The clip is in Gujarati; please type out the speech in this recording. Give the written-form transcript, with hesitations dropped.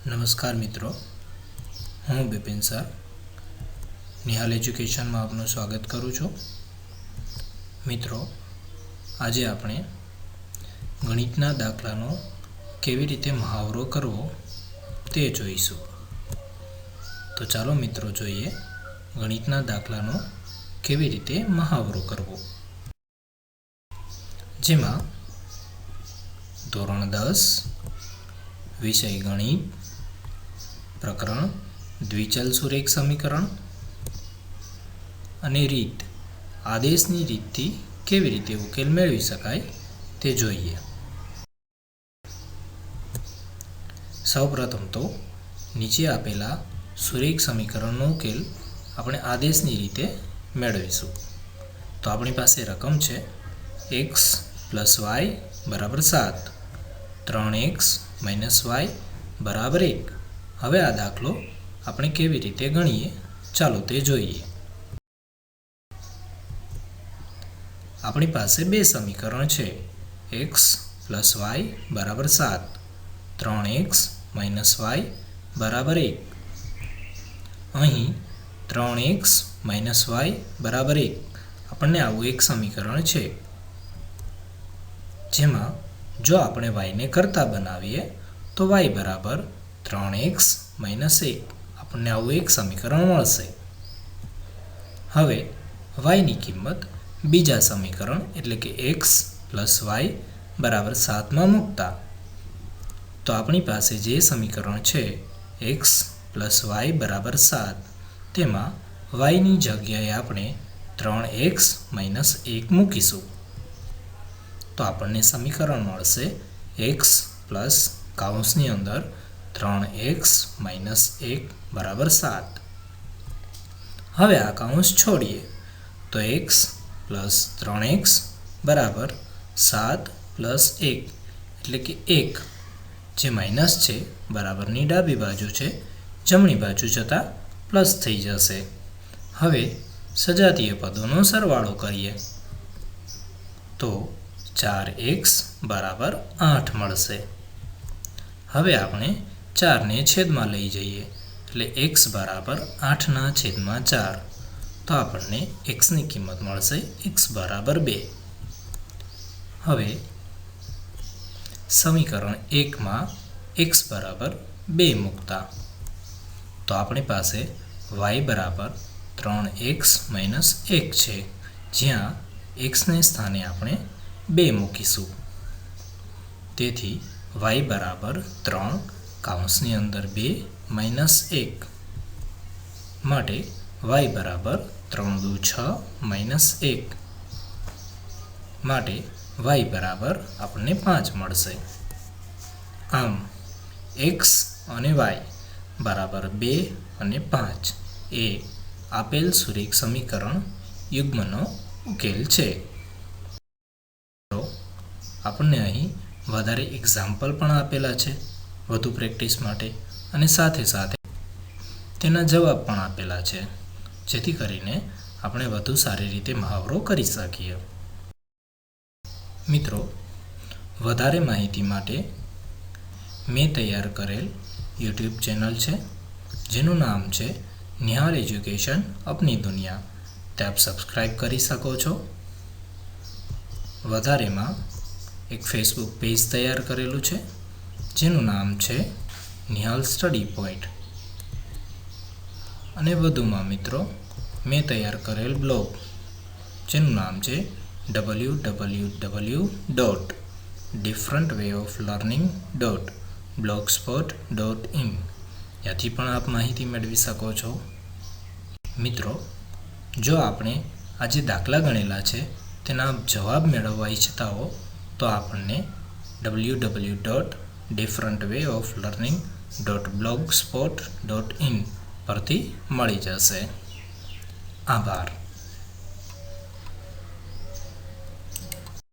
નમસ્કાર મિત્રો, હું બિપિન સર નિહાલ એજ્યુકેશનમાં આપનું સ્વાગત કરું છું. મિત્રો, આજે આપણે ગણિતના દાખલાનો કેવી રીતે મહાવરો કરવો તે જોઈશું. તો ચાલો મિત્રો જોઈએ ગણિતના દાખલાનો કેવી રીતે મહાવરો કરવો. જેમાં ધોરણ 10 વિષય ગણિત, પ્રકરણ દ્વિચલ સુરેખ સમીકરણ અને રીત, આદેશની રીતથી કેવી રીતે ઉકેલ મેળવી શકાય તે જોઈએ. સૌપ્રથમ તો નીચે આપેલા સુરેખ સમીકરણનો ઉકેલ આપણે આદેશની રીતે મેળવીશું. તો આપણી પાસે રકમ છે x + y = 7, 3x - y = 1. હવે આ દાખલો આપણે કેવી રીતે ગણીએ ચાલો તે જોઈએ. આપણી પાસે બે સમીકરણ છે, x + y = 7, 3x - y = 1. અહીં 3x - y = 1 આપણને આવું એક સમીકરણ છે. જેમાં જો આપણે yને કરતા બનાવીએ તો y = 3x - 1 આપણને આવું એક સમીકરણ મળશે. હવે yની કિંમત બીજા સમીકરણ એટલે કે x + y = 7 માં મૂકતા તો આપણી પાસે જે સમીકરણ છે x + y = 7 તેમાં yની જગ્યાએ આપણે 3x - 1 મૂકીશું. તો આપણને સમીકરણ મળશે x + કૌંસની અંદર 3x - 1 = 7. હવે આ કૌંસ છોડીએ તો x + 3x = 7 + 1 એટલે કે 1 જે માઇનસ છે બરાબરની ડાબી બાજુ છે, જમણી બાજુ જતાં પ્લસ થઈ જશે. હવે સજાતીય પદોનો સરવાળો કરીએ તો 4x = 8 મળશે. હવે આપણે 4ને છેદમાં લઈ જઈએ એટલે x = 8/4 તો આપણને xની કિંમત મળશે x = 2. હવે સમીકરણ 1માં x = 2 મૂકતા તો આપણી પાસે y = 3x - 1 છે, જ્યાં xને સ્થાને આપણે 2 મૂકીશું. તેથી y = 3 કૌંસની અંદર 2 - 1 માટે y = 3 × 6 - 1 માટે y = આપણને 5 મળશે. આમ x અને y બરાબર 2 અને 5 એ આપેલ સુરેખ સમીકરણ યુગ્મનો ઉકેલ છે. આપણને અહીં વધારે એક્ઝામ્પલ પણ આપેલા છે વધુ પ્રેક્ટિસ માટે, અને સાથે સાથે તેના જવાબ પણ આપેલા છે, જેથી કરીને આપણે વધુ સારી રીતે મહાવરો કરી શકીએ. મિત્રો, વધારે માહિતી માટે મેં તૈયાર કરેલ YouTube ચેનલ છે જેનું નામ છે નિહાલ એજ્યુકેશન અપની દુનિયા, તે આપ સબસ્ક્રાઈબ કરી શકો છો. વધારેમાં એક ફેસબુક પેજ તૈયાર કરેલું છે જેનું નામ છે નિહાલ સ્ટડી પોઈન્ટ. અને વધુમાં મિત્રો મેં તૈયાર કરેલ બ્લોગ જેનું નામ છે www.differentwayoflearning.blogspot.in. ત્યાંથી પણ આપ માહિતી મેળવી શકો છો. મિત્રો, જો આપણે આજે દાખલા ગણેલા છે તેના જવાબ મેળવવા ઈચ્છતા હો તો આપણને www.differentwayoflearning.blogspot.in પરથી મળી જશે. આભાર.